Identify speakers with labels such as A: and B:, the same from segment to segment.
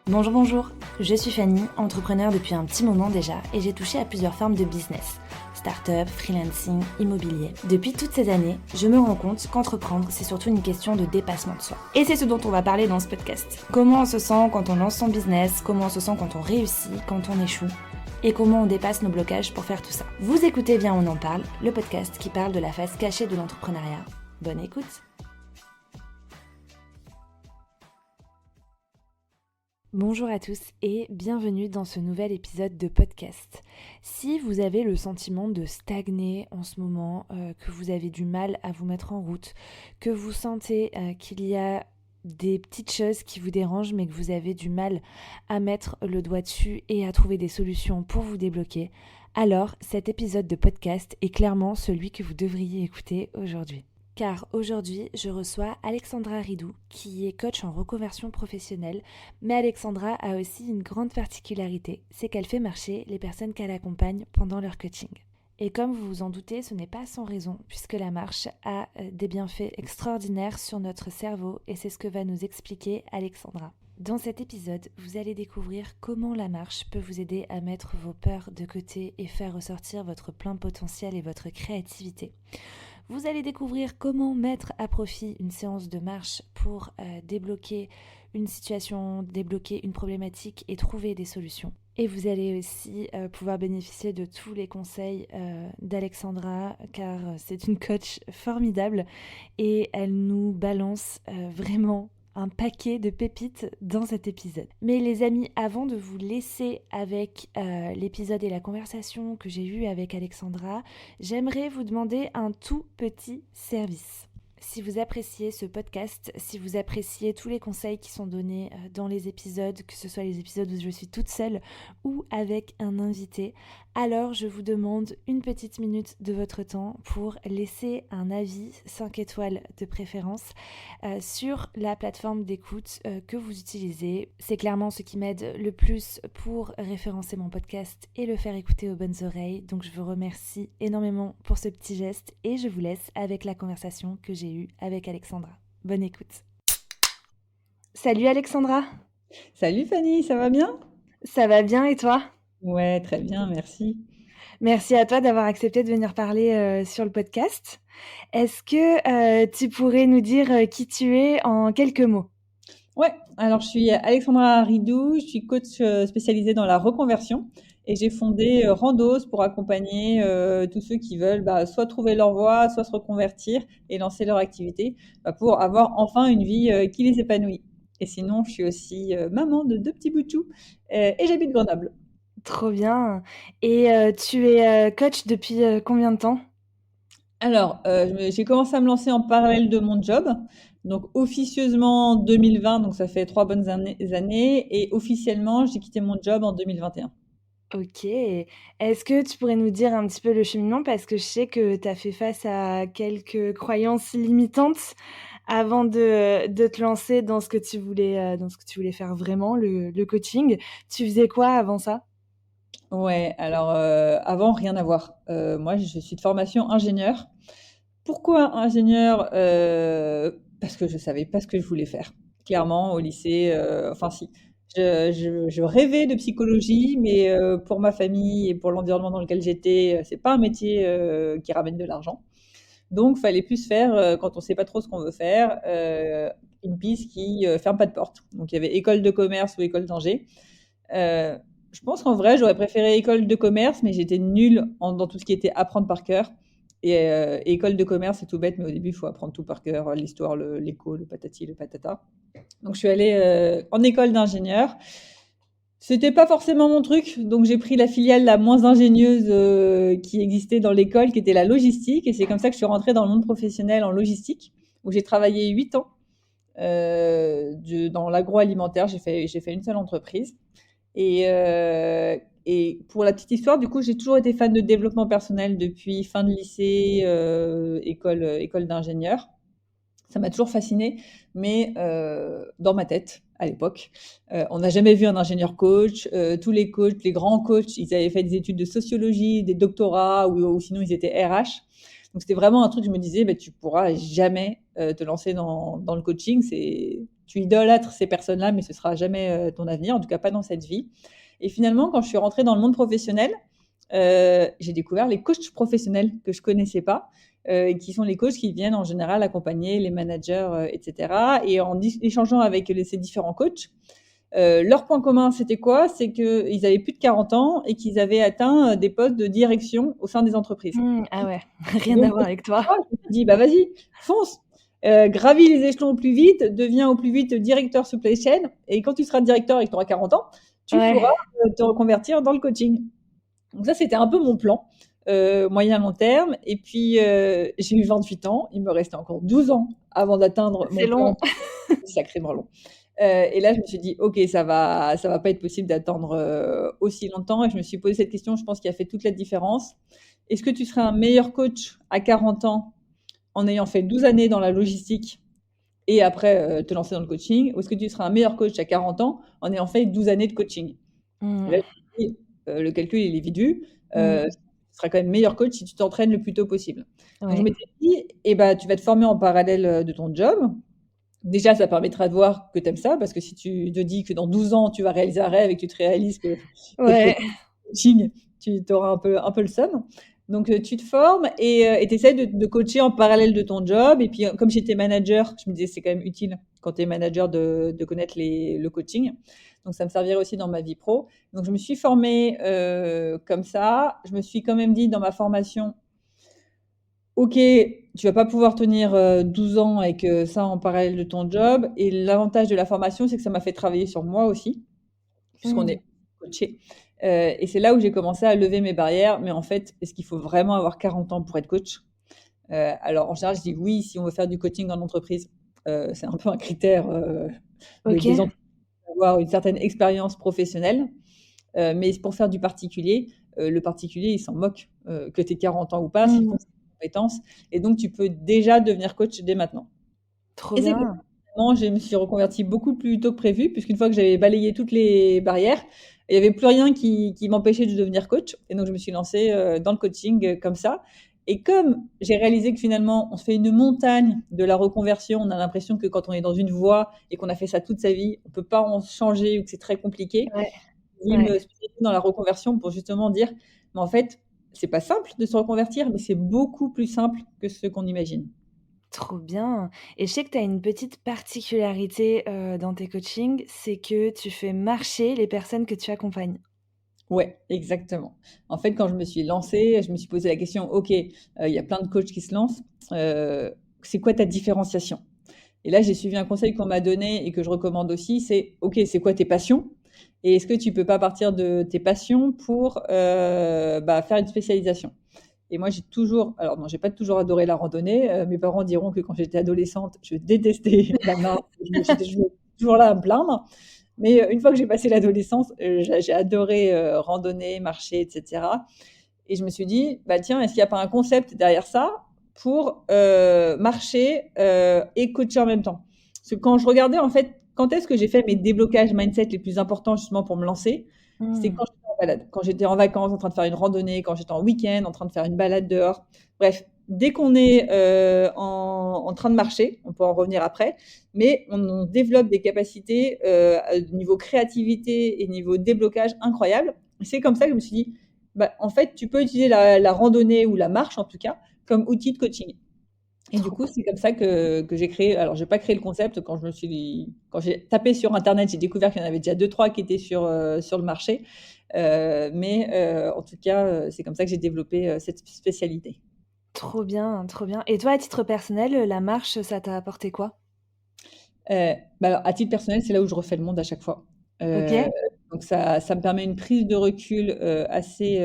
A: Bonjour, bonjour, je suis Fanny, entrepreneur depuis un petit moment déjà et j'ai touché à plusieurs formes de business. Start-up, freelancing, immobilier. Depuis toutes ces années, je me rends compte qu'entreprendre, c'est surtout une question de dépassement de soi. Et c'est ce dont on va parler dans ce podcast. Comment on se sent quand on lance son business, comment on se sent quand on réussit, quand on échoue, et comment on dépasse nos blocages pour faire tout ça. Vous écoutez Viens on en parle, le podcast qui parle de la face cachée de l'entrepreneuriat. Bonne écoute. Bonjour à tous et bienvenue dans ce nouvel épisode de podcast. Si vous avez le sentiment de stagner en ce moment, que vous avez du mal à vous mettre en route, que vous sentez qu'il y a des petites choses qui vous dérangent mais que vous avez du mal à mettre le doigt dessus et à trouver des solutions pour vous débloquer, alors cet épisode de podcast est clairement celui que vous devriez écouter aujourd'hui. Car aujourd'hui, je reçois Alexandra Ridou, qui est coach en reconversion professionnelle. Mais Alexandra a aussi une grande particularité, c'est qu'elle fait marcher les personnes qu'elle accompagne pendant leur coaching. Et comme vous vous en doutez, ce n'est pas sans raison, puisque la marche a des bienfaits extraordinaires sur notre cerveau, et c'est ce que va nous expliquer Alexandra. Dans cet épisode, vous allez découvrir comment la marche peut vous aider à mettre vos peurs de côté et faire ressortir votre plein potentiel et votre créativité. Vous allez découvrir comment mettre à profit une séance de marche pour débloquer une situation, débloquer une problématique et trouver des solutions. Et vous allez aussi pouvoir bénéficier de tous les conseils d'Alexandra, car c'est une coach formidable et elle nous balance vraiment un paquet de pépites dans cet épisode. Mais les amis, avant de vous laisser avec l'épisode et la conversation que j'ai eue avec Alexandra, j'aimerais vous demander un tout petit service. Si vous appréciez ce podcast, si vous appréciez tous les conseils qui sont donnés dans les épisodes, que ce soit les épisodes où je suis toute seule ou avec un invité, alors je vous demande une petite minute de votre temps pour laisser un avis 5 étoiles de préférence sur la plateforme d'écoute que vous utilisez. C'est clairement ce qui m'aide le plus pour référencer mon podcast et le faire écouter aux bonnes oreilles. Donc je vous remercie énormément pour ce petit geste et je vous laisse avec la conversation que j'ai eue avec Alexandra. Bonne écoute. Salut Alexandra.
B: Salut Fanny, ça va bien?
A: Ça va bien et toi?
B: Ouais, très bien, merci.
A: Merci à toi d'avoir accepté de venir parler sur le podcast. Est-ce que tu pourrais nous dire qui tu es en quelques mots?
B: Ouais, alors je suis Alexandra Ridou, je suis coach spécialisée dans la reconversion et j'ai fondé Randos pour accompagner tous ceux qui veulent soit trouver leur voie, soit se reconvertir et lancer leur activité pour avoir enfin une vie qui les épanouit. Et sinon, je suis aussi maman de 2 petits bouts de chou et j'habite Grenoble.
A: Trop bien. Et tu es coach depuis combien de temps?
B: Alors, j'ai commencé à me lancer en parallèle de mon job, donc officieusement en 2020, donc ça fait 3 bonnes années et officiellement, j'ai quitté mon job en 2021.
A: Ok. Est-ce que tu pourrais nous dire un petit peu le cheminement? Parce que je sais que tu as fait face à quelques croyances limitantes avant de te lancer dans ce que tu voulais, dans ce que tu voulais faire vraiment, le coaching. Tu faisais quoi avant ça?
B: Ouais, alors, avant, rien à voir. Moi, je suis de formation ingénieur. Pourquoi ingénieur? Parce que je savais pas ce que je voulais faire. Clairement, au lycée, enfin si, je rêvais de psychologie, mais pour ma famille et pour l'environnement dans lequel j'étais, c'est pas un métier, qui ramène de l'argent. Donc fallait plus faire, quand on sait pas trop ce qu'on veut faire, une piste qui, ferme pas de porte. Donc il y avait école de commerce ou école d'ingé. Heu, je pense qu'en vrai, j'aurais préféré école de commerce, mais j'étais nulle dans tout ce qui était apprendre par cœur et école de commerce, c'est tout bête, mais au début, il faut apprendre tout par cœur, l'histoire, l'éco, le patati, le patata. Donc je suis allée, en école d'ingénieur. C'était pas forcément mon truc, donc j'ai pris la filiale la moins ingénieuse, qui existait dans l'école, qui était la logistique et c'est comme ça que je suis rentrée dans le monde professionnel en logistique, où j'ai travaillé 8 ans, dans l'agroalimentaire. J'ai fait une seule entreprise et pour la petite histoire, du coup, j'ai toujours été fan de développement personnel depuis fin de lycée, école d'ingénieur. Ça m'a toujours fascinée, mais dans ma tête, à l'époque, on n'a jamais vu un ingénieur coach. Tous les coachs, les grands coachs, ils avaient fait des études de sociologie, des doctorats ou sinon ils étaient RH. Donc c'était vraiment un truc, je me disais, tu pourras jamais te lancer dans le coaching. tu idolâtres ces personnes-là, mais ce sera jamais ton avenir, en tout cas pas dans cette vie. Et finalement, quand je suis rentrée dans le monde professionnel, j'ai découvert les coachs professionnels que je connaissais pas, qui sont les coachs qui viennent en général accompagner les managers, etc. Et en échangeant avec ces différents coachs, leur point commun, c'était quoi? C'est qu'ils avaient plus de 40 ans et qu'ils avaient atteint des postes de direction au sein des entreprises.
A: Ah ouais,
B: Et
A: rien
B: donc,
A: à voir avec toi.
B: je me suis dit, bah vas-y, fonce, gravis les échelons au plus vite, deviens au plus vite directeur supply chain. Et quand tu seras directeur et que tu auras 40 ans, tu
A: Ouais.
B: pourras te reconvertir dans le coaching. Donc ça, c'était un peu mon plan, moyen-long terme. Et puis, j'ai eu 28 ans. Il me restait encore 12 ans avant d'atteindre
A: C'est
B: mon plan.
A: long.
B: Sacrément long. Et là, je me suis dit, OK, ça va pas être possible d'attendre aussi longtemps. Et je me suis posé cette question, je pense, qui a fait toute la différence. Est-ce que tu serais un meilleur coach à 40 ans en ayant fait 12 années dans la logistique et après te lancer dans le coaching? Ou est-ce que tu serais un meilleur coach à 40 ans en ayant fait 12 années de coaching? Et là,
A: Mmh.
B: je me suis dit, le calcul, il est vite vu.
A: Mmh.
B: Tu seras quand même meilleur coach si tu t'entraînes le plus tôt possible. Donc, je
A: Ouais.
B: m'étais dit, eh ben, tu vas te former en parallèle de ton job. Déjà, ça permettra de voir que tu aimes ça, parce que si tu te dis que dans 12 ans, tu vas réaliser un rêve et que tu te réalises que être
A: Ouais.
B: coaching, tu auras un peu le seum. Donc, tu te formes et tu essaies de coacher en parallèle de ton job. Et puis, comme j'étais manager, je me disais c'est quand même utile quand tu es manager de connaître le coaching. Donc, ça me servirait aussi dans ma vie pro. Donc, je me suis formée comme ça. Je me suis quand même dit dans ma formation, OK, tu vas pas pouvoir tenir 12 ans avec ça en parallèle de ton job. Et l'avantage de la formation, c'est que ça m'a fait travailler sur moi aussi, puisqu'on
A: Mmh.
B: est coaché. Et c'est là où j'ai commencé à lever mes barrières. Mais en fait, est-ce qu'il faut vraiment avoir 40 ans pour être coach? Alors, en général, je dis oui si on veut faire du coaching en entreprise. C'est un peu un critère des
A: OK.
B: entreprises, avoir une certaine expérience professionnelle. Mais pour faire du particulier, le particulier, il s'en moque que tu aies 40 ans ou pas, ce qu'il
A: Mmh.
B: faut, c'est des compétences. Et donc, tu peux déjà devenir coach dès maintenant.
A: Trop
B: Et c'est comme
A: bien.
B: ça que finalement, je me suis reconvertie beaucoup plus tôt que prévu, puisqu'une fois que j'avais balayé toutes les barrières, il n'y avait plus rien qui m'empêchait de devenir coach. Et donc, je me suis lancée dans le coaching comme ça. Et comme j'ai réalisé que finalement, on se fait une montagne de la reconversion, on a l'impression que quand on est dans une voie et qu'on a fait ça toute sa vie, on ne peut pas en changer ou que c'est très compliqué,
A: Ouais.
B: j'ai
A: Ouais.
B: me spécialiser dans la reconversion pour justement dire, mais en fait, c'est pas simple de se reconvertir, mais c'est beaucoup plus simple que ce qu'on imagine.
A: Trop bien, et je sais que tu as une petite particularité, dans tes coachings, c'est que tu fais marcher les personnes que tu accompagnes.
B: Ouais, exactement. En fait, quand je me suis lancée, je me suis posé la question, OK, il y a plein de coachs qui se lancent, c'est quoi ta différenciation? Et là, j'ai suivi un conseil qu'on m'a donné et que je recommande aussi, c'est OK, c'est quoi tes passions? Et est-ce que tu peux pas partir de tes passions pour faire une spécialisation? Et moi, j'ai toujours, alors non, j'ai pas toujours adoré la randonnée. Mes parents diront que quand j'étais adolescente, je détestais la marche. J'étais toujours là à me plaindre. Mais une fois que j'ai passé l'adolescence, j'ai adoré randonner, marcher, etc. Et je me suis dit, bah tiens, est-ce qu'il n'y a pas un concept derrière ça pour marcher et coacher en même temps? Parce que quand je regardais, en fait, quand est-ce que j'ai fait mes déblocages mindset les plus importants justement pour me lancer, c'est
A: Mmh.
B: quand j'étais en balade, quand j'étais en vacances en train de faire une randonnée, quand j'étais en week-end en train de faire une balade dehors. Bref, dès qu'on est en train de marcher, on peut en revenir après, mais on développe des capacités niveau créativité et niveau déblocage incroyables. C'est comme ça que je me suis dit, bah, en fait, tu peux utiliser la randonnée ou la marche, en tout cas, comme outil de coaching. Et du
A: Trop
B: coup, c'est comme ça que j'ai créé. Alors, j'ai pas créé le concept quand j'ai tapé sur Internet, j'ai découvert qu'il y en avait déjà deux, trois qui étaient sur le marché. En tout cas, c'est comme ça que j'ai développé cette spécialité.
A: trop bien, trop bien, et toi, à titre personnel, la marche, ça t'a apporté quoi?
B: Alors, à titre personnel, c'est là où je refais le monde à chaque fois. Heu,
A: OK.
B: donc ça me permet une prise de recul, assez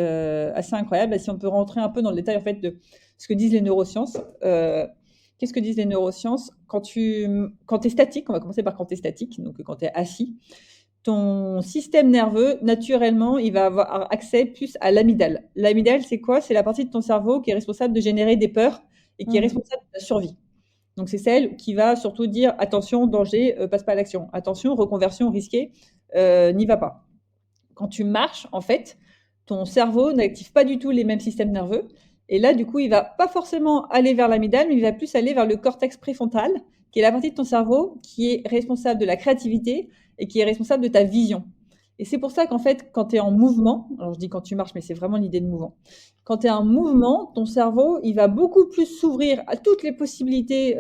B: incroyable. Et si on peut rentrer un peu dans le détail, en fait, de ce que disent les neurosciences. Qu'est-ce que disent les neurosciences? Quand tu es statique, on va commencer par quand tu es statique, donc quand tu es assis, ton système nerveux, naturellement, il va avoir accès plus à l'amygdale. L'amygdale, c'est quoi? C'est la partie de ton cerveau qui est responsable de générer des peurs et qui est
A: Mmh.
B: responsable de la survie. Donc c'est celle qui va surtout dire: «Attention, danger, passe pas à l'action. Attention, reconversion risquée, n'y va pas». Quand tu marches, en fait, ton cerveau n'active pas du tout les mêmes systèmes nerveux et là, du coup, il va pas forcément aller vers l'amygdale, mais il va plus aller vers le cortex préfrontal qui est la partie de ton cerveau qui est responsable de la créativité et qui est responsable de ta vision. Et c'est pour ça qu'en fait, quand tu es en mouvement, alors je dis quand tu marches, mais c'est vraiment l'idée de mouvement. Quand tu es en mouvement, ton cerveau, il va beaucoup plus s'ouvrir à toutes les possibilités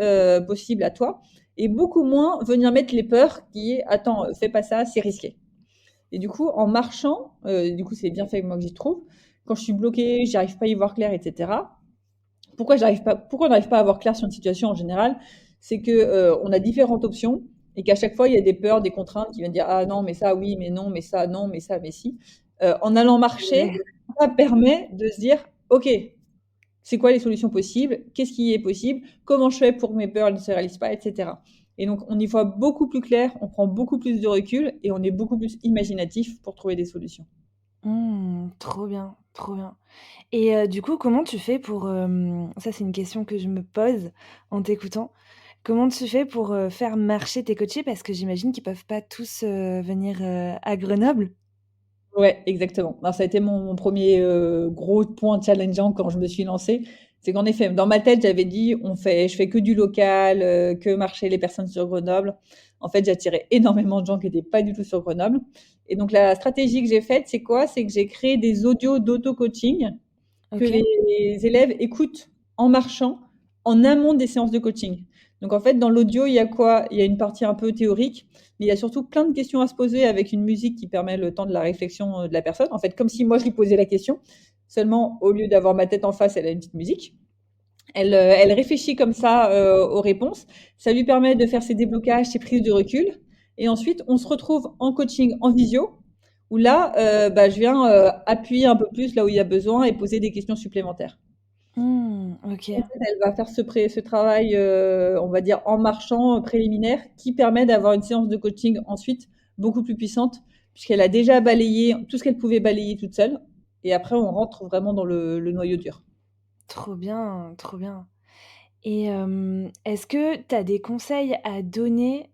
B: possibles à toi et beaucoup moins venir mettre les peurs qui est attends, fais pas ça, c'est risqué. Et du coup, en marchant, du coup, c'est bien fait moi que j'y trouve. Quand je suis bloquée, j'arrive pas à y voir clair, etc. Pourquoi on n'arrive pas à voir clair sur une situation en général? C'est que on a différentes options et qu'à chaque fois il y a des peurs, des contraintes qui viennent dire ah non mais ça oui mais non mais ça non mais ça mais si. En allant marcher,
A: Ouais.
B: ça permet de se dire ok c'est quoi les solutions possibles, qu'est-ce qui est possible, comment je fais pour que mes peurs ne se réalisent pas, etc. Et donc on y voit beaucoup plus clair, on prend beaucoup plus de recul et on est beaucoup plus imaginatif pour trouver des solutions.
A: Trop bien, trop bien. Et du coup, comment tu fais pour, ça c'est une question que je me pose en t'écoutant. Comment tu fais pour, faire marcher tes coachés? Parce que j'imagine qu'ils peuvent pas tous, venir, à Grenoble?
B: Ouais, exactement. Alors ça a été mon 1er, gros point challengeant quand je me suis lancée. C'est qu'en effet, dans ma tête, j'avais dit: je fais que du local, que marcher les personnes sur Grenoble». En fait, j'attirais énormément de gens qui étaient pas du tout sur Grenoble et donc la stratégie que j'ai faite, c'est quoi? C'est que j'ai créé des audios d'auto-coaching que
A: OK.
B: les élèves écoutent en marchant, en amont des séances de coaching. Donc en fait, dans l'audio, il y a quoi? Il y a une partie un peu théorique, mais il y a surtout plein de questions à se poser avec une musique qui permet le temps de la réflexion de la personne. En fait, comme si moi je lui posais la question, seulement au lieu d'avoir ma tête en face, elle a une petite musique. Elle réfléchit comme ça aux réponses. Ça lui permet de faire ses déblocages, ses prises de recul. Et ensuite, on se retrouve en coaching, en visio, où là, je viens appuyer un peu plus là où il y a besoin et poser des questions supplémentaires. En
A: OK.
B: fait, elle va faire ce travail, on va dire en marchant, préliminaire, qui permet d'avoir une séance de coaching ensuite beaucoup plus puissante, puisqu'elle a déjà balayé tout ce qu'elle pouvait balayer toute seule. Et après, on rentre vraiment dans le noyau dur.
A: Trop bien, trop bien. Et est-ce que tu as des conseils à donner,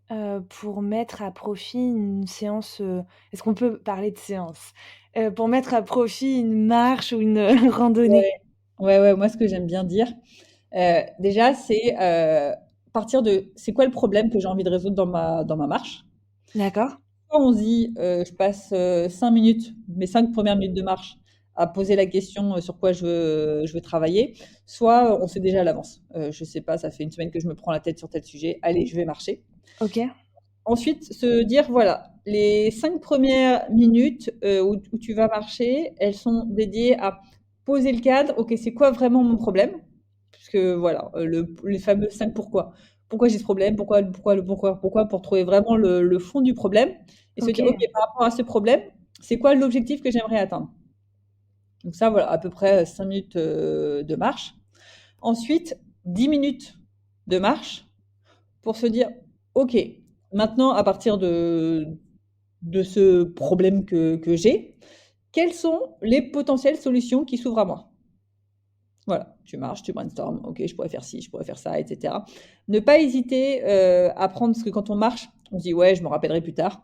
A: pour mettre à profit une séance, est-ce qu'on peut parler de séance? Pour mettre à profit une marche ou une, randonnée?
B: Ouais, ouais, ouais, moi, ce que j'aime bien dire, déjà, c'est partir de c'est quoi le problème que j'ai envie de résoudre dans ma marche.
A: D'accord.
B: Soit on se dit, je passe 5 minutes, mes 5 premières minutes de marche, à poser la question sur quoi je veux travailler, soit on sait déjà à l'avance. Je sais pas, ça fait une semaine que je me prends la tête sur tel sujet, allez, je vais marcher.
A: OK.
B: Ensuite, se dire, voilà, les 5 premières minutes où tu vas marcher, elles sont dédiées à poser le cadre. Ok, c'est quoi vraiment mon problème? Puisque voilà, les fameux 5 pourquoi. Pourquoi j'ai ce problème? Pourquoi? Pour trouver vraiment le fond du problème et se dire, ok,
A: OK.
B: par rapport à ce problème, c'est quoi l'objectif que j'aimerais atteindre? Donc ça, voilà, à peu près 5 minutes de marche. Ensuite, 10 minutes de marche pour se dire, ok, maintenant, à partir de ce problème que j'ai, quelles sont les potentielles solutions qui s'ouvrent à moi? Voilà, tu marches, tu brainstorms, ok, je pourrais faire ci, je pourrais faire ça, etc. Ne pas hésiter à prendre, parce que quand on marche, on se dit ouais, je me rappellerai plus tard.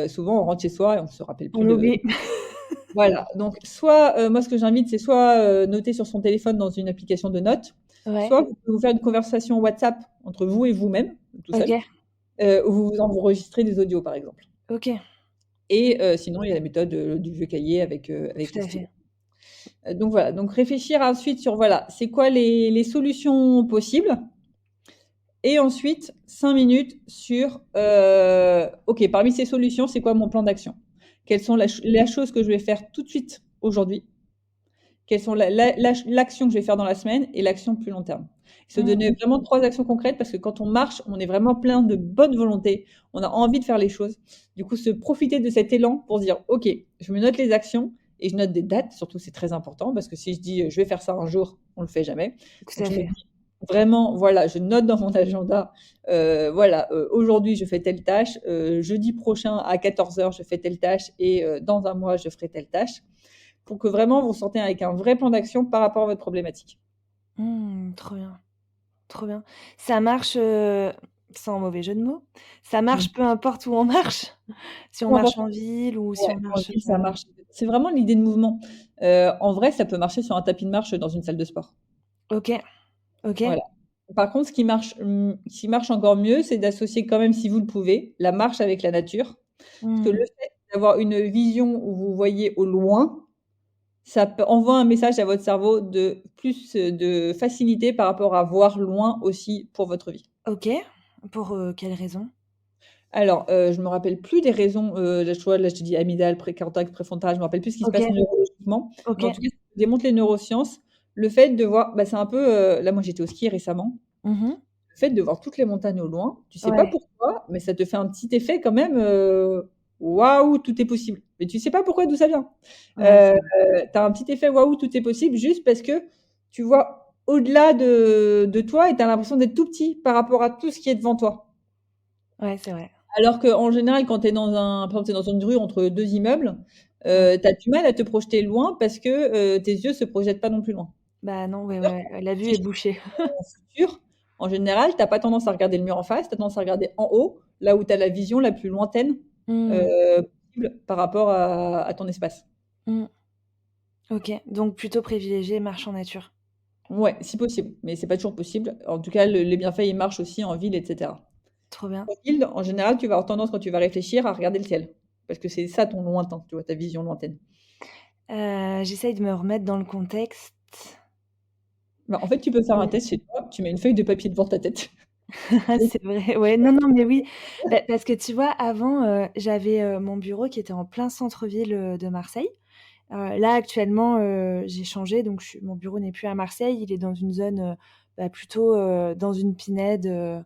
B: Souvent, on rentre chez soi et on ne se rappelle
A: On
B: plus de.
A: oublie.
B: Voilà, donc soit, moi ce que j'invite, c'est soit noter sur son téléphone dans une application de notes,
A: Ouais.
B: soit vous pouvez vous faire une conversation WhatsApp entre vous et vous-même, tout seul,
A: OK.
B: où vous vous enregistrez des audios, par exemple.
A: OK.
B: Et sinon, il y a la méthode du vieux cahier avec
A: Tout
B: le
A: à
B: stylo.
A: fait.
B: Donc voilà, donc réfléchir ensuite sur voilà, c'est quoi les solutions possibles et ensuite 5 minutes sur OK, parmi ces solutions, c'est quoi mon plan d'action? Quelles sont la chose que je vais faire tout de suite aujourd'hui? Quelles sont l'action que je vais faire dans la semaine et l'action plus long terme? Se donner
A: Mmh.
B: vraiment 3 actions concrètes parce que quand on marche, on est vraiment plein de bonne volonté, on a envie de faire les choses. Du coup, se profiter de cet élan pour se dire: «OK, je me note les actions et je note des dates», surtout c'est très important parce que si je dis: «Je vais faire ça un jour», on le fait jamais.
A: Tout
B: Donc
A: à
B: je me
A: fait.
B: dis vraiment, voilà, je note dans mon agenda, voilà, aujourd'hui je fais telle tâche, jeudi prochain à 14 heures je fais telle tâche et dans un mois je ferai telle tâche pour que vraiment vous sortez avec un vrai plan d'action par rapport à votre problématique.
A: Trop bien, trop bien. Ça marche, sans mauvais jeu de mots, ça
B: Mmh.
A: marche peu importe où on marche? Si on
B: Peu
A: marche
B: importe,
A: en ville ou si
B: ouais,
A: on
B: en
A: marche,
B: ville, ça marche. C'est vraiment l'idée de mouvement. En vrai, ça peut marcher sur un tapis de marche dans une salle de sport.
A: OK, OK.
B: Voilà. Par contre, ce qui marche encore mieux, c'est d'associer quand même, si vous le pouvez, la marche avec la nature. Parce que le
A: Mmh.
B: fait d'avoir une vision où vous voyez au loin, ça envoie un message à votre cerveau de plus de facilité par rapport à voir loin aussi pour votre vie.
A: OK. Pour, quelle raison?
B: Alors, je me rappelle plus des raisons, là, tu vois, là, je te dis amygdale, précortex, préfrontal, je me rappelle plus ce qui se passe
A: OK,
B: neurologiquement, mais en
A: OK.
B: tout cas, ce que démontrent les neurosciences, le fait de voir bah, c'est un peu, là, moi, j'étais au ski récemment.
A: Mmh.
B: Le fait de voir toutes les montagnes au loin, tu sais pas
A: Ouais,
B: pourquoi, mais ça te fait un petit effet quand même, waouh, tout est possible. Mais tu sais pas pourquoi, d'où ça vient.
A: ouais, c'est vrai.
B: Tu as un petit effet waouh, tout est possible, juste parce que tu vois au-delà de toi et tu as l'impression d'être tout petit par rapport à tout ce qui est devant toi.
A: Ouais, c'est vrai.
B: Alors qu'en général, quand tu es par exemple, tu dans une rue entre 2 immeubles,
A: Ouais.
B: tu as du mal à te projeter loin parce que, tes yeux se projettent pas non plus loin.
A: Bah, non, ouais,
B: Alors
A: ouais,
B: que
A: ouais, la vue est
B: si
A: bouchée.
B: en futur, en général, tu as pas tendance à regarder le mur en face, tu as tendance à regarder en haut, là où tu as la vision la plus lointaine,
A: Mmh.
B: heu, possible par rapport à ton espace.
A: Mmh. OK, donc plutôt privilégier marche en nature.
B: Ouais, si possible, mais c'est pas toujours possible. En tout cas, les bienfaits, ils marchent aussi en ville et cetera.
A: Trop bien.
B: En ville, en général, tu vas avoir tendance, quand tu vas réfléchir, à regarder le ciel, parce que c'est ça ton lointain, tu vois? Ta vision lointaine.
A: J'essaye de me remettre dans le contexte.
B: Bah, en fait, tu peux faire un
A: Mmh.
B: test chez toi, tu mets une feuille de papier devant ta tête.
A: C'est vrai, ouais, non, non, mais oui, bah, parce que tu vois, avant, j'avais, mon bureau qui était en plein centre-ville, de Marseille. Là, actuellement, j'ai changé, donc mon bureau n'est plus à Marseille, il est dans une zone, bah, plutôt, dans une pinède,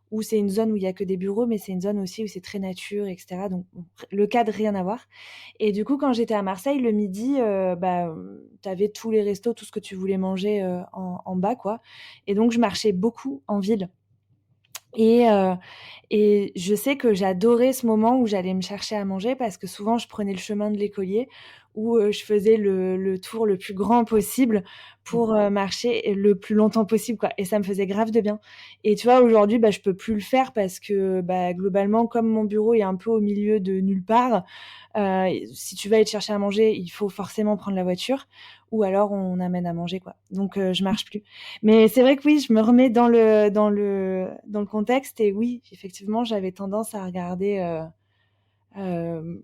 A: où c'est une zone où il y a que des bureaux, mais c'est une zone aussi où c'est très nature et cetera, donc bon, le cadre, rien à voir. Et du coup, quand j'étais à Marseille, le midi, bah, tu avais tous les restos, tout ce que tu voulais manger, en bas, quoi. Et donc je marchais beaucoup en ville. Et je sais que j'adorais ce moment où j'allais me chercher à manger parce que souvent je prenais le chemin de l'écolier où, je faisais le tour le plus grand possible pour, marcher le plus longtemps possible, quoi, et ça me faisait grave de bien. Et tu vois, aujourd'hui, bah, je peux plus le faire parce que, bah, globalement, comme mon bureau est un peu au milieu de nulle part, si tu veux aller te chercher à manger, il faut forcément prendre la voiture ou alors on amène à manger, quoi. Donc je marche plus. Mais c'est vrai que oui, je me remets dans le contexte et oui, effectivement, j'avais tendance à regarder,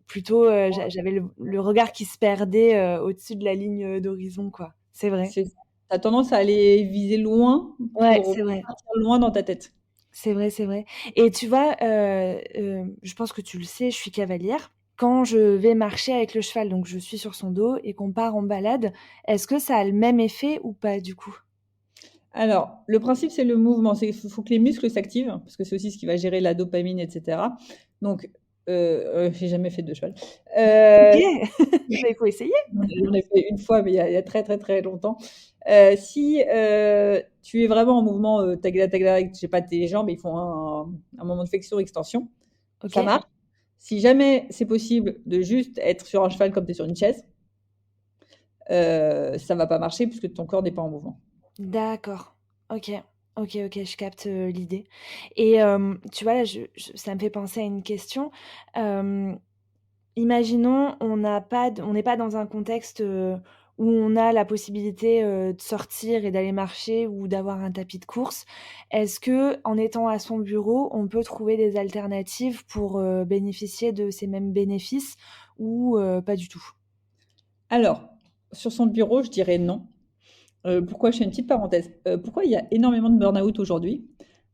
A: plutôt, j'avais le regard qui se perdait, au-dessus de la ligne, d'horizon, quoi. C'est vrai.
B: C'est ça. Tu as tendance à aller viser loin
A: Ouais,
B: pour
A: c'est vrai.
B: partir loin dans ta tête.
A: C'est vrai, c'est vrai. Et tu vois, je pense que tu le sais, je suis cavalière. Quand je vais marcher avec le cheval, donc je suis sur son dos et qu'on part en balade, est-ce que ça a le même effet ou pas du coup?
B: Alors, le principe, c'est le mouvement. C'est faut que les muscles s'activent, parce que c'est aussi ce qui va gérer la dopamine, et cetera. Donc, j'ai jamais fait de cheval.
A: OK,
B: Heu,
A: bah, il faut essayer.
B: j'en ai fait une fois, mais il y a très, très, très longtemps. Si, tu es vraiment en mouvement, tagla tagla avec, je sais pas, tes jambes, ils font un moment de flexion-extension, ça
A: OK,
B: marche. Si jamais c'est possible de juste être sur un cheval comme tu es sur une chaise, ça va pas marcher puisque ton corps n'est pas en mouvement.
A: d'accord. OK. OK, OK, je capte, l'idée. Et tu vois, là, ça me fait penser à une question. Hem Imaginons, on n'est pas dans un contexte, où on a la possibilité, de sortir et d'aller marcher ou d'avoir un tapis de course. Est-ce qu'en étant à son bureau, on peut trouver des alternatives pour, bénéficier de ces mêmes bénéfices ou, pas du tout?
B: Alors, sur son bureau, je dirais non. Pourquoi? Je fais une petite parenthèse. Pourquoi il y a énormément de burn-out aujourd'hui?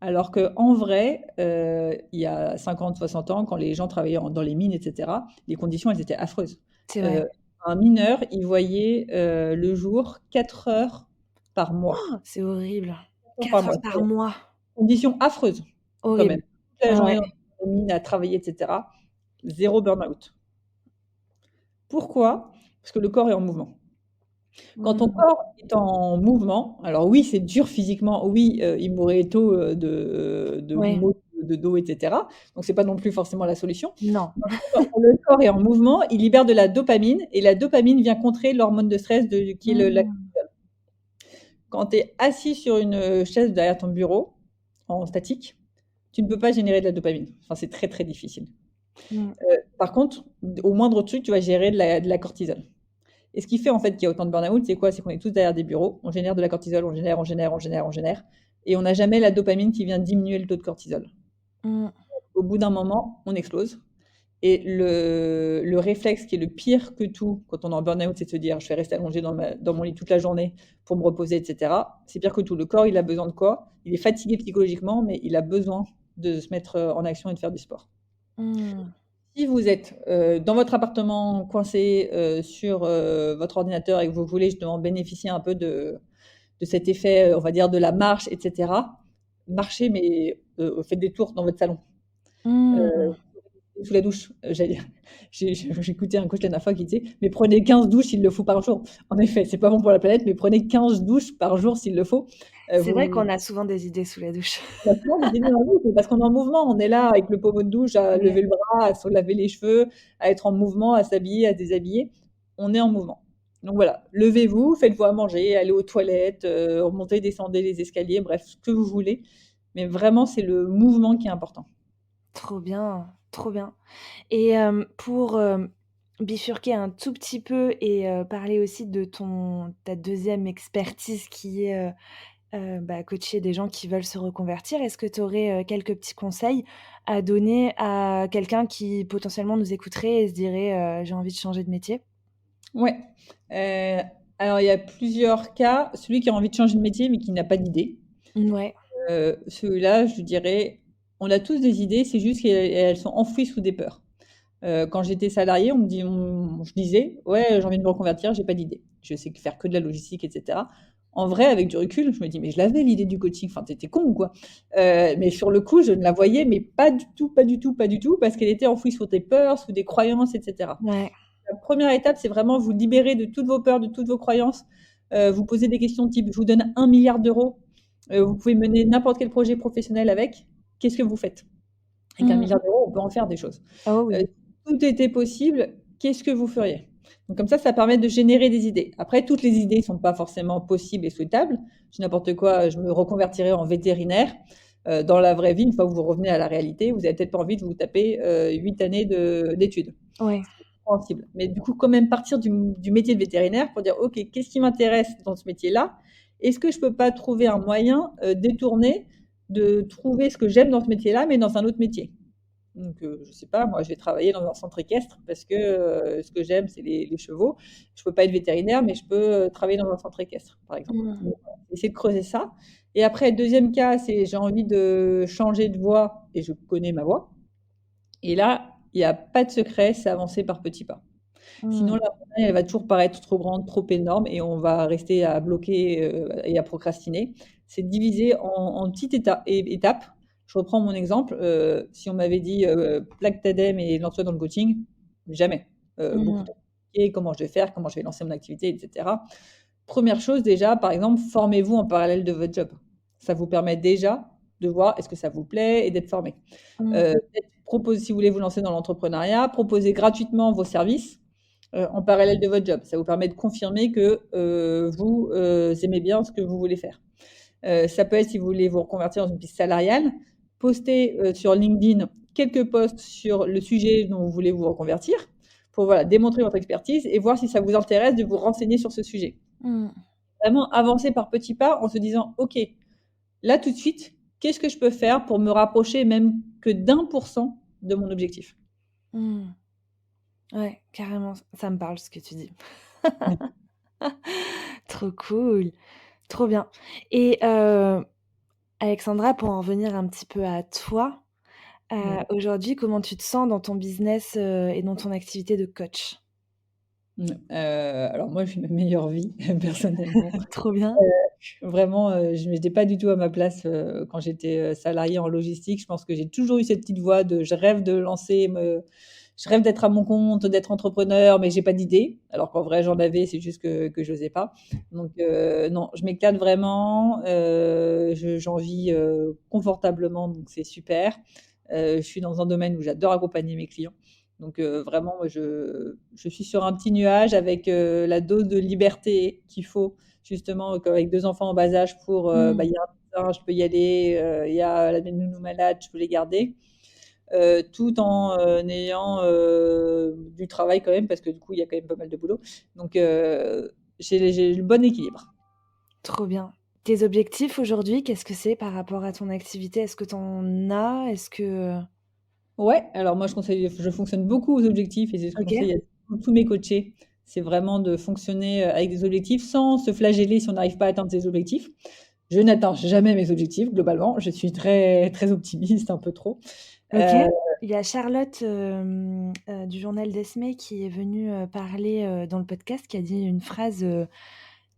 B: Alors qu'en vrai, il y a 50-60 ans, quand les gens travaillaient dans les mines, et cetera, les conditions, elles étaient affreuses.
A: C'est vrai.
B: Heu, un mineur, il voyait, le jour 4 heures par mois.
A: Oh, c'est horrible.
B: 4 heures par
A: 4
B: mois.
A: heures par mois.
B: Conditions affreuses, quand même.
A: Horrible.
B: Toute la journée
A: Ouais.
B: dans les mines à travailler, et cetera. 0 burn-out. Pourquoi? Parce que le corps est en mouvement. Quand ton
A: Mmh.
B: corps est en mouvement, alors oui, c'est dur physiquement, oui, il mourrait tôt, de
A: Ouais.
B: maux de dos, et cetera. Donc c'est pas non plus forcément la solution.
A: Non.
B: Quand le corps est en mouvement, il libère de la dopamine et la dopamine vient contrer l'hormone de stress qui est la
A: Mmh.
B: cortisol. Quand tu es assis sur une, chaise derrière ton bureau, en statique, tu ne peux pas générer de la dopamine. Enfin, c'est très, très difficile.
A: Mmh.
B: Par contre, au moindre truc, tu vas gérer de la cortisol. Et ce qui fait en fait qu'il y a autant de burn-out, c'est quoi? C'est qu'on est tous derrière des bureaux, on génère de la cortisol, on génère, on génère, on génère, on génère. et on n'a jamais la dopamine qui vient diminuer le taux de cortisol.
A: Mmh.
B: Au bout d'un moment, on explose. Et le réflexe qui est le pire que tout quand on est en burn-out, c'est de se dire je vais rester allongé dans mon lit toute la journée pour me reposer, etc. C'est pire que tout. Le corps, il a besoin de quoi? Il est fatigué psychologiquement, mais il a besoin de se mettre en action et de faire du sport.
A: Mmh.
B: Si vous êtes dans votre appartement coincé sur votre ordinateur et que vous voulez justement bénéficier un peu de cet effet, on va dire, de la marche, etc., marchez, mais faites des tours dans votre salon.
A: Mmh.
B: Sous la douche, j'allais dire. J'ai écouté un coach la dernière fois qui disait: «Mais prenez 15 douches s'il le faut par jour». En effet, c'est pas bon pour la planète, mais prenez 15 douches par jour s'il le faut.
A: C'est vrai
B: Vous
A: qu'on a souvent des idées sous la douche.
B: Franchement, des idées dans la douche, c'est parce qu'on est en mouvement. On est là avec le pommeau de douche à
A: Ouais.
B: lever le bras, à se laver les cheveux, à être en mouvement, à s'habiller, à se déshabiller. On est en mouvement. Donc voilà, levez-vous, faites-vous à manger, allez aux toilettes, remontez, descendez les escaliers, bref, ce que vous voulez. Mais vraiment, c'est le mouvement qui est important.
A: Trop bien, trop bien. Et pour, bifurquer un tout petit peu et parler aussi de ta deuxième expertise qui est, bah, coacher des gens qui veulent se reconvertir. Est-ce que tu aurais, quelques petits conseils à donner à quelqu'un qui potentiellement nous écouterait et se dirait: «J'ai envie de changer de métier»?
B: Ouais, heu, alors il y a plusieurs cas. Celui qui a envie de changer de métier, mais qui n'a pas d'idée,
A: Ouais.
B: celui-là, je lui dirais: «On a tous des idées, c'est juste qu'elles sont enfouies sous des peurs». Quand j'étais salariée, je disais: «Ouais, j'ai envie de me reconvertir, j'ai pas d'idée. Je sais faire que de la logistique et cetera». En vrai, avec du recul, je me dis: «Mais je l'avais l'idée du coaching, enfin, tu étais con ou quoi?» Mais sur le coup, je ne la voyais, mais pas du tout, pas du tout, pas du tout, parce qu'elle était enfouie sous des peurs, sous des croyances et cetera.
A: Ouais.
B: La première étape, c'est vraiment vous libérer de toutes vos peurs, de toutes vos croyances. Vous poser des questions type: «Je vous donne 1 milliard d'euros, vous pouvez mener n'importe quel projet professionnel avec. Qu'est-ce que vous faites?» Avec un
A: Mmh.
B: milliard d'euros, on peut en faire des choses.
A: Oh
B: Si
A: oui.
B: tout était possible, qu'est-ce que vous feriez? Donc comme ça permet de générer des idées. Après, toutes les idées ne sont pas forcément possibles et souhaitables. Je dis n'importe quoi, je me reconvertirais en vétérinaire. Dans la vraie vie, une fois que vous revenez à la réalité, vous avez peut-être pas envie de vous taper 8 années d'études.
A: Ouais.
B: C'est compréhensible. Mais du coup, quand même partir du métier de vétérinaire pour dire: «OK, qu'est-ce qui m'intéresse dans ce métier-là? Est-ce que je peux pas trouver un moyen, détourné de trouver ce que j'aime dans ce métier-là, mais dans un autre métier?» Donc, je sais pas, moi, je vais travailler dans un centre équestre parce que, ce que j'aime, c'est les chevaux. Je peux pas être vétérinaire, mais je peux, travailler dans un centre équestre, par exemple.
A: Mmh.
B: Donc voilà, essayer de creuser ça et après, deuxième cas, c'est j'ai envie de changer de voie et je connais ma voie et là, il y a pas de secret, c'est avancer par petits pas. Sinon,
A: Mmh.
B: la montagne, elle va toujours paraître trop grande, trop énorme et on va rester à bloquer, et à procrastiner. C'est diviser en petites étapes. Je reprends mon exemple, si on m'avait dit, «Plaque t'ADEME et lance-toi dans le coaching», jamais. Beaucoup
A: Mmh.
B: trop compliqué, comment je vais faire? Comment je vais lancer mon activité et cetera. 1re chose déjà, par exemple, formez-vous en parallèle de votre job. Ça vous permet déjà de voir est-ce que ça vous plaît et d'être formé.
A: Mmh.
B: Peut-être si vous voulez vous lancer dans l'entrepreneuriat, proposez gratuitement vos services en parallèle de votre job. Ça vous permet de confirmer que vous aimez bien ce que vous voulez faire. Ça peut être si vous voulez vous reconvertir dans une piste salariale, postez sur LinkedIn quelques posts sur le sujet dont vous voulez vous reconvertir pour voilà, démontrer votre expertise et voir si ça vous intéresse de vous renseigner sur ce sujet.
A: Mmh.
B: Vraiment avancer par petits pas en se disant, OK, là tout de suite, qu'est-ce que je peux faire pour me rapprocher même que d'1% de mon objectif?
A: Mmh. Ouais, carrément, ça me parle ce que tu dis. Trop cool, trop bien. Et Alexandra, pour en revenir un petit peu à toi,
B: Ouais.
A: aujourd'hui, comment tu te sens dans ton business, et dans ton activité de coach?
B: Alors moi, je vis ma meilleure vie personnellement.
A: Trop bien.
B: Vraiment, je n'étais pas du tout à ma place, quand j'étais, salariée en logistique. Je pense que j'ai toujours eu cette petite voix de je rêve d'être à mon compte, d'être entrepreneur, mais j'ai pas d'idée. Alors qu'en vrai, j'en avais, c'est juste que j'osais pas. Donc non, je m'éclate vraiment, j'en vis, confortablement, donc c'est super. Je suis dans un domaine où j'adore accompagner mes clients. Donc vraiment, moi, je suis sur un petit nuage avec, la dose de liberté qu'il faut justement, avec 2 enfants en bas âge pour, bah,
A: Mmh.
B: il y a un médecin, je peux y aller, il y a la nounou malade, je peux les garder, tout en, ayant, du travail quand même parce que du coup, il y a quand même pas mal de boulot. Donc j'ai le bon équilibre.
A: Trop bien. Tes objectifs aujourd'hui, qu'est-ce que c'est par rapport à ton activité? Est-ce que tu en as? Est-ce que
B: Ouais, alors moi je fonctionne beaucoup aux objectifs et c'est ce que je
A: OK,
B: conseille à tous mes coachés. C'est vraiment de fonctionner avec des objectifs sans se flageller si on n'arrive pas à atteindre ses objectifs. Je n'atteins jamais mes objectifs globalement. Je suis très, très optimiste, un peu trop.
A: OK.
B: Euh,
A: Il y a Charlotte, du journal d'Esmé qui est venue, parler, dans le podcast, qui a dit une phrase,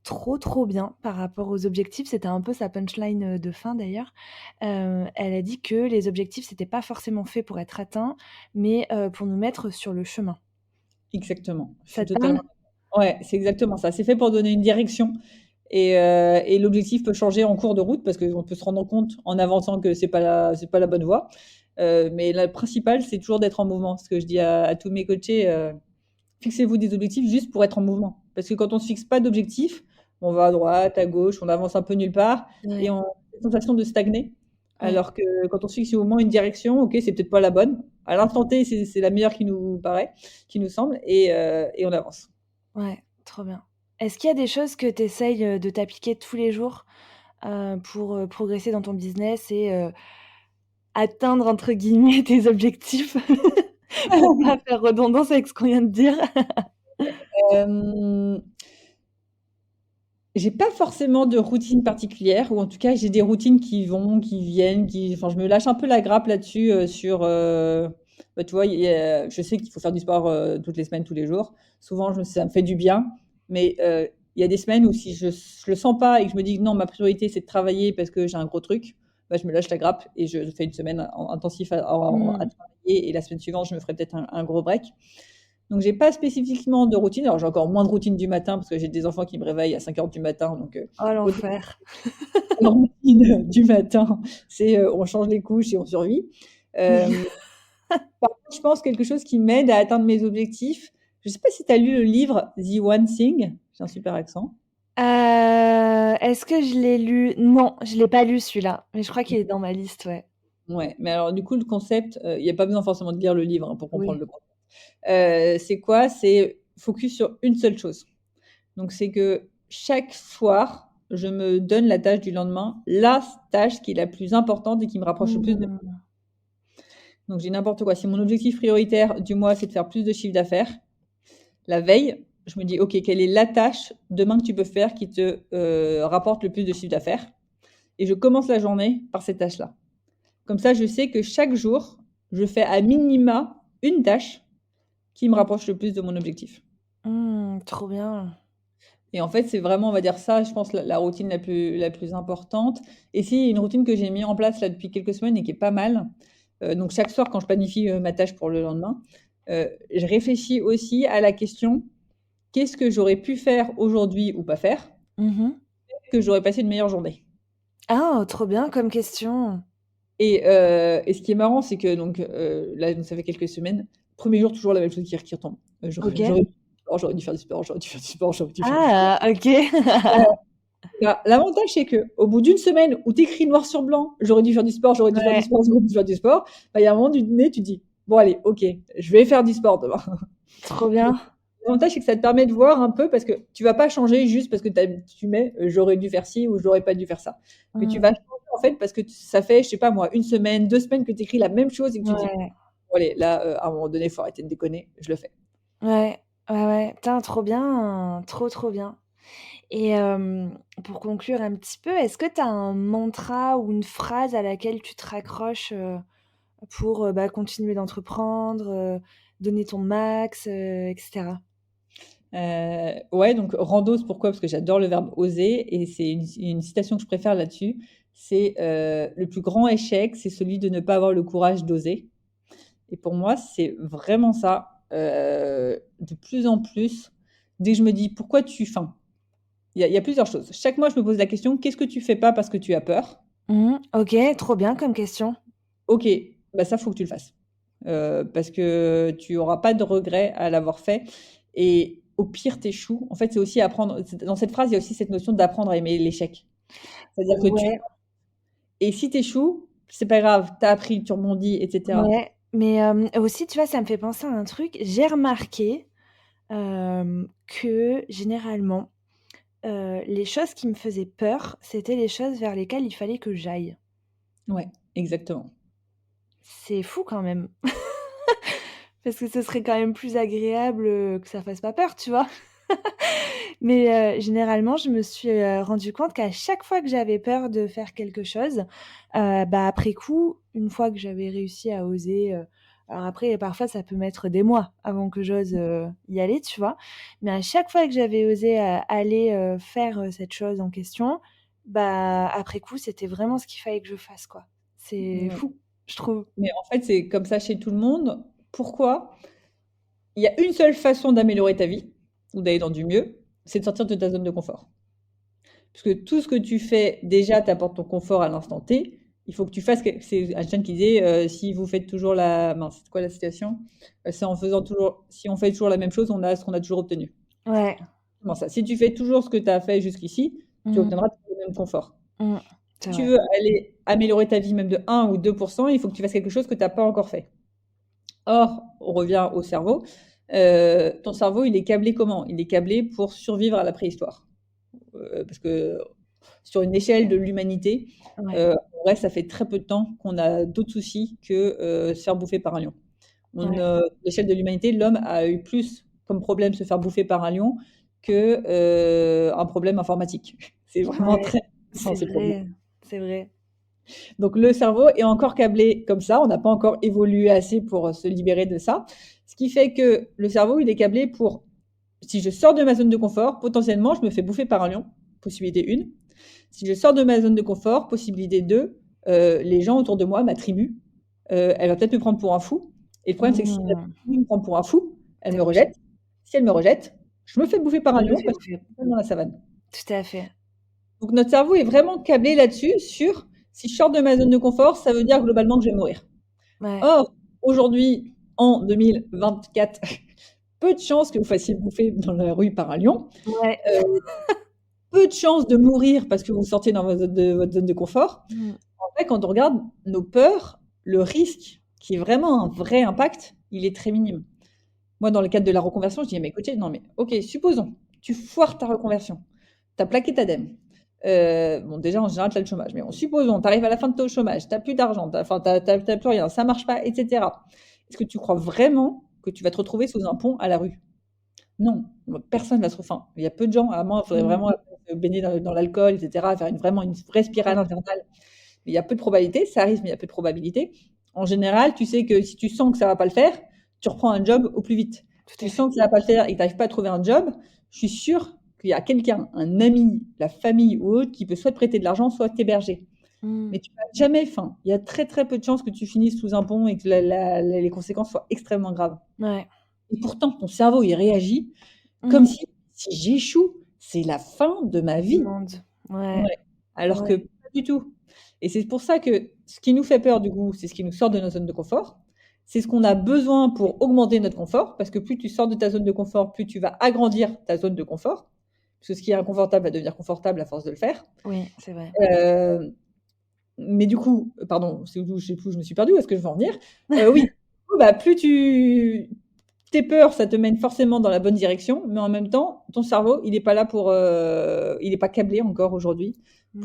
A: trop, trop bien par rapport aux objectifs. C'était un peu sa punchline, de fin d'ailleurs. Elle a dit que les objectifs, c'était pas forcément fait pour être atteints, mais, pour nous mettre sur le chemin.
B: Exactement. Je
A: Ça
B: suis
A: te parle?
B: totalement. Ouais, c'est exactement ça. C'est fait pour donner une direction et l'objectif peut changer en cours de route parce qu'on peut se rendre compte en avançant que c'est pas la bonne voie. Mais la principale, c'est toujours d'être en mouvement. Ce que je dis à tous mes coachés, fixez-vous des objectifs juste pour être en mouvement. Parce que quand on se fixe pas d'objectifs, on va à droite, à gauche, on avance un peu nulle part et
A: Ouais,
B: on a la sensation de stagner.
A: ouais,
B: Alors que quand on se fixe au moins une direction, ok, c'est peut-être pas la bonne. À l'instant T, c'est la meilleure qui nous paraît, qui nous semble, et on avance.
A: ouais, trop bien. Est-ce qu'il y a des choses que tu essayes, de t'appliquer tous les jours, pour, progresser dans ton business et atteindre entre guillemets «tes objectifs» pour pas faire redondance avec ce qu'on vient de dire?
B: Euh, J'ai pas forcément de routine particulière, ou en tout cas, j'ai des routines qui vont, qui viennent, enfin, je me lâche un peu la grappe là-dessus, bah, tu vois, je sais qu'il faut faire du sport toutes les semaines, tous les jours. Souvent, ça me fait du bien, mais il y a des semaines où si je le sens pas et que je me dis que non, ma priorité, c'est de travailler parce que j'ai un gros truc, bah, je me lâche la grappe et je fais une semaine intensif à
A: Mmh.
B: travailler et la semaine suivante, je me ferai peut-être un gros break. Donc, j'ai pas spécifiquement de routine. Alors, j'ai encore moins de routine du matin parce que j'ai des enfants qui me réveillent à 5 heures du matin. Donc,
A: Oh
B: autant
A: l'enfer.
B: la routine du matin, c'est on change les couches et on survit. Euh, Par contre, je pense quelque chose qui m'aide à atteindre mes objectifs. Je sais pas si tu as lu le livre The One Thing. J'ai un super accent.
A: Est-ce que je l'ai lu? Non, je l'ai pas lu celui-là, mais je crois qu'il est dans ma liste, ouais.
B: Ouais, mais alors du coup, le concept, il n'y a pas besoin forcément de lire le livre hein, pour comprendre
A: Oui.
B: le concept. C'est quoi? C'est focus sur une seule chose. Donc, c'est que chaque soir, je me donne la tâche du lendemain, la tâche qui est la plus importante et qui me rapproche le plus de.
A: Mmh.
B: Donc, j'ai n'importe quoi. Si mon objectif prioritaire du mois, c'est de faire plus de chiffre d'affaires, la veille, je me dis, OK, quelle est la tâche demain que tu peux faire qui te rapporte le plus de chiffre d'affaires? Et je commence la journée par cette tâche-là. Comme ça, je sais que chaque jour, je fais à minima une tâche qui me rapproche le plus de mon objectif.
A: Mmh, trop bien.
B: Et en fait, c'est vraiment, on va dire ça, je pense, la routine la plus importante. Et c'est une routine que j'ai mis en place là depuis quelques semaines et qui est pas mal. Donc chaque soir, quand je planifie ma tâche pour le lendemain, je réfléchis aussi à la question, qu'est-ce que j'aurais pu faire aujourd'hui ou pas faire,
A: Mmh.
B: que j'aurais passé une meilleure journée.
A: Ah, trop bien comme question.
B: Et ce qui est marrant, c'est que donc, là, donc ça fait quelques semaines, premier jour, toujours la même chose qui retombe.
A: OK.
B: J'aurais dû faire du sport, j'aurais dû faire du sport, j'aurais dû faire du sport.
A: Ah, OK.
B: Bah, l'avantage, c'est que au bout d'une semaine où tu écris noir sur blanc, j'aurais dû faire du sport, j'aurais dû faire du
A: Ouais,
B: sport, j'aurais dû faire du sport, bah, il y a un moment donné, tu te dis, bon, allez, ok, je vais faire du sport demain.
A: trop
B: Donc,
A: bien.
B: l'avantage, c'est que ça te permet de voir un peu parce que tu vas pas changer juste parce que tu mets j'aurais dû faire ci ou j'aurais pas dû faire ça. Mais tu
A: Mmh.
B: vas changer en fait parce que ça fait, je sais pas moi, une semaine, 2 semaines que tu écris la même chose et que tu te dis,
A: Ouais,
B: bon, allez, là, à un moment donné, il faut arrêter de déconner, je le fais.
A: ouais, ouais, ouais. Putain, trop bien, trop, trop bien. Et pour conclure un petit peu, est-ce que tu as un mantra ou une phrase à laquelle tu te raccroches, pour, bah, continuer d'entreprendre, donner ton max, et cetera?
B: Ouais, donc randos, pourquoi? Parce que j'adore le verbe oser et c'est une citation que je préfère là-dessus. C'est le plus grand échec, c'est celui de ne pas avoir le courage d'oser. Et pour moi, c'est vraiment ça. De plus en plus, dès que je me dis pourquoi enfin, il y a plusieurs choses. Chaque mois, je me pose la question, qu'est-ce que tu fais pas parce que tu as peur?
A: Mmh. OK, trop bien comme question.
B: Ok, bah ça, faut que tu le fasses. Parce que tu auras pas de regret à l'avoir fait. Et au pire, t'échoues. En fait, c'est aussi apprendre. Dans cette phrase, il y a aussi cette notion d'apprendre à aimer l'échec. C'est-à-dire que
A: Ouais,
B: et si t'échoues, c'est pas grave, t'as appris, tu rebondis, etc.
A: ouais, mais aussi, tu vois, ça me fait penser à un truc. J'ai remarqué, que généralement, les choses qui me faisaient peur, c'était les choses vers lesquelles il fallait que j'aille.
B: Ouais, exactement.
A: C'est fou quand même. Parce que ce serait quand même plus agréable, que ça fasse pas peur, tu vois? Mais généralement, je me suis, rendu compte qu'à chaque fois que j'avais peur de faire quelque chose, bah, après coup, une fois que j'avais réussi à oser, alors après, parfois, ça peut mettre des mois avant que j'ose, y aller, tu vois? Mais à chaque fois que j'avais osé, aller, faire, cette chose en question, bah, après coup, c'était vraiment ce qu'il fallait que je fasse, quoi. C'est
B: Ouais.
A: fou, je trouve.
B: Mais en fait, c'est comme ça chez tout le monde. Pourquoi? Il y a une seule façon d'améliorer ta vie ou d'aller dans du mieux, c'est de sortir de ta zone de confort. Parce que tout ce que tu fais déjà t'apporte ton confort à l'instant T. Il faut que tu fasses. C'est Einstein qui disait si vous faites toujours la. Mince, c'est quoi la citation? C'est en faisant toujours. Si on fait toujours la même chose, on a ce qu'on a toujours obtenu.
A: Ouais.
B: Comment ça? Si tu fais toujours ce que tu as fait jusqu'ici, tu
A: Mmh.
B: obtiendras toujours le même confort.
A: Mmh.
B: Si
A: C'est
B: tu
A: vrai.
B: veux aller améliorer ta vie même de 1 ou 2%, il faut que tu fasses quelque chose que tu n'as pas encore fait. Or, on revient au cerveau. Ton cerveau, il est câblé comment? Il est câblé pour survivre à la préhistoire. Parce que sur une échelle de l'humanité,
A: Ouais.
B: en vrai, ça fait très peu de temps qu'on a d'autres soucis que se faire bouffer par un lion.
A: Ouais.
B: L'échelle de l'humanité, l'homme a eu plus comme problème se faire bouffer par un lion que un problème informatique. C'est vraiment
A: Ouais.
B: très puissant
A: C'est
B: ces problèmes.
A: vrai, c'est vrai.
B: Donc le cerveau est encore câblé comme ça, on n'a pas encore évolué assez pour se libérer de ça. Ce qui fait que le cerveau, il est câblé pour, si je sors de ma zone de confort, potentiellement, je me fais bouffer par un lion, possibilité 1. Si je sors de ma zone de confort, possibilité 2, les gens autour de moi, ma tribu, elle va peut-être me prendre pour un fou. Et le problème, c'est que si la
A: Mmh.
B: tribu me prend pour un fou, elle
A: C'est
B: me
A: vrai.
B: rejette. Si elle me rejette, je me fais bouffer par
A: Je
B: un
A: me
B: lion
A: fais
B: parce que
A: bouffer.
B: je suis dans la savane.
A: Tout à fait.
B: Donc notre cerveau est vraiment câblé là-dessus, sur si je sors de ma zone de confort, ça veut dire globalement que je vais mourir.
A: Ouais.
B: Or, aujourd'hui, en 2024, peu de chances que vous fassiez bouffer dans la rue par un lion.
A: Ouais.
B: Euh, Peu de chances de mourir parce que vous sortiez dans votre zone de confort.
A: Mmh.
B: En fait, quand on regarde nos peurs, le risque, qui est vraiment un vrai impact, il est très minime. Moi, dans le cadre de la reconversion, je dis à mes coachés, non mais ok, supposons, tu foires ta reconversion, tu as plaqué ta dème. Bon, déjà, en général, tu as le chômage. Mais bon, supposons, tu arrives à la fin de ton chômage, tu n'as plus d'argent, enfin, tu plus rien, ça marche pas, etc. Est-ce que tu crois vraiment que tu vas te retrouver sous un pont à la rue? Non, personne va se enfin, il y a peu de gens, à moins, il faudrait
A: Mmh.
B: vraiment se baigner dans l'alcool, etc., faire vraiment une vraie spirale
A: Ouais.
B: infernale. Mais il y a peu de probabilités, ça arrive, mais il y a peu de probabilités. En général, tu sais que si tu sens que ça va pas le faire, tu reprends un job au plus vite. Si
A: Tout
B: tu
A: à fait.
B: sens que ça va pas le faire et que tu n'arrives pas à trouver un job, je suis sûre qu'il y a quelqu'un, un ami, la famille ou autre, qui peut soit te prêter de l'argent, soit t'héberger.
A: Mmh.
B: Mais tu vas jamais, enfin, il y a très très peu de chances que tu finisses sous un pont et que les conséquences soient extrêmement graves.
A: Ouais.
B: Et pourtant, ton cerveau, il réagit comme
A: Mmh.
B: si j'échoue, c'est la fin de ma
A: Du
B: vie.
A: monde. Ouais.
B: Ouais. Alors que
A: Ouais.
B: pas du tout. Et c'est pour ça que ce qui nous fait peur, du coup, c'est ce qui nous sort de notre zone de confort. C'est ce qu'on a besoin pour augmenter notre confort, parce que plus tu sors de ta zone de confort, plus tu vas agrandir ta zone de confort. Parce que ce qui est inconfortable va devenir confortable à force de le faire.
A: Oui, c'est vrai.
B: Euh, mais du coup, pardon, c'est où je sais plus où je me suis perdue, où est-ce que je veux en venir? Oui, du coup, bah, plus tes peurs, ça te mène forcément dans la bonne direction, mais en même temps, ton cerveau, il n'est pas là pour, il n'est pas câblé encore aujourd'hui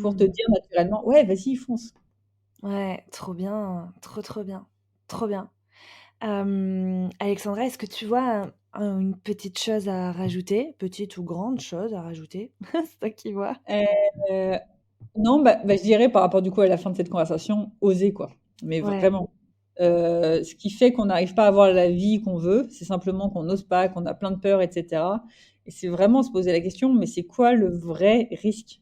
B: pour te
A: Mmh.
B: dire naturellement, ouais, vas-y, fonce.
A: Ouais, trop bien, trop, trop bien, trop bien. Alexandra, est-ce que tu vois une petite chose à rajouter? Petite ou grande chose à rajouter? C'est toi qui vois.
B: Euh, non, je dirais par rapport du coup à la fin de cette conversation, oser quoi. Mais
A: Ouais.
B: vraiment. Ce qui fait qu'on n'arrive pas à avoir la vie qu'on veut, c'est simplement qu'on n'ose pas, qu'on a plein de peurs, etc. Et c'est vraiment se poser la question, mais c'est quoi le vrai risque?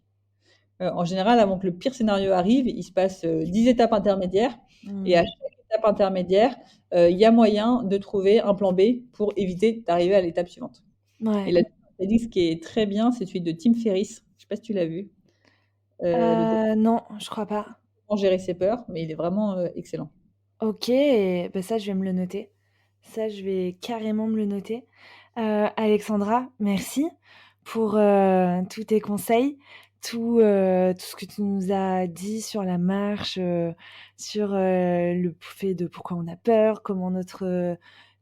B: En général, avant que le pire scénario arrive, il se passe 10 étapes intermédiaires. Et à
A: Mmh.
B: chaque étape intermédiaire, il y a moyen de trouver un plan B pour éviter d'arriver à l'étape suivante. Et
A: Ouais.
B: là, ce qui est très bien, c'est celui de Tim Ferriss. Je ne sais pas si tu l'as vu. Le
A: Non, je crois pas.
B: Comment gérer ses peurs, mais il est vraiment excellent.
A: OK, bah, ça, je vais me le noter. Ça, je vais carrément me le noter. Alexandra, merci pour, tous tes conseils, tout ce que tu nous as dit sur la marche, sur, le fait de pourquoi on a peur,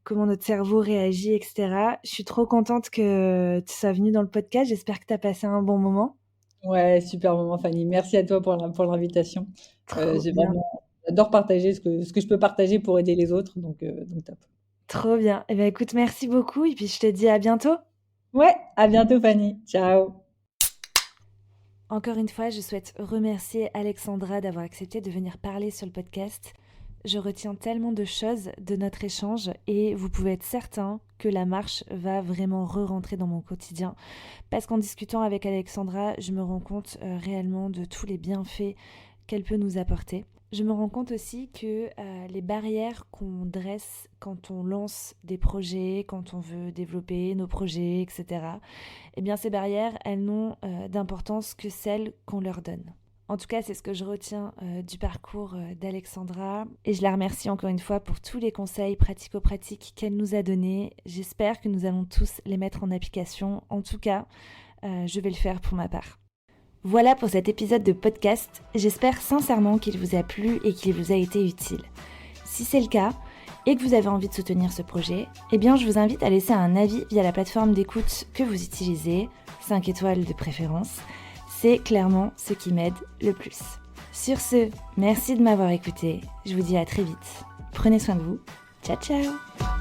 A: comment notre cerveau réagit, etc. Je suis trop contente que tu sois venue dans le podcast. J'espère que tu as passé un bon moment.
B: Ouais, super moment, Fanny. Merci à toi pour l'invitation.
A: Trop bien.
B: J'adore partager ce que je peux partager pour aider les autres, donc top.
A: Trop bien. Eh bien, écoute, merci beaucoup et puis je te dis à bientôt.
B: Ouais, à bientôt, Fanny. Ciao.
A: Encore une fois, je souhaite remercier Alexandra d'avoir accepté de venir parler sur le podcast. Je retiens tellement de choses de notre échange et vous pouvez être certain que la marche va vraiment re-rentrer dans mon quotidien. Parce qu'en discutant avec Alexandra, je me rends compte réellement de tous les bienfaits qu'elle peut nous apporter. Je me rends compte aussi que les barrières qu'on dresse quand on lance des projets, quand on veut développer nos projets, etc., eh bien ces barrières, elles n'ont d'importance que celles qu'on leur donne. En tout cas, c'est ce que je retiens du parcours d'Alexandra. Et je la remercie encore une fois pour tous les conseils pratico-pratiques qu'elle nous a donnés. J'espère que nous allons tous les mettre en application. En tout cas, je vais le faire pour ma part. Voilà pour cet épisode de podcast. J'espère sincèrement qu'il vous a plu et qu'il vous a été utile. Si c'est le cas, et que vous avez envie de soutenir ce projet, eh bien je vous invite à laisser un avis via la plateforme d'écoute que vous utilisez, 5 étoiles de préférence. C'est clairement ce qui m'aide le plus. Sur ce, merci de m'avoir écouté. Je vous dis à très vite. Prenez soin de vous. Ciao ciao.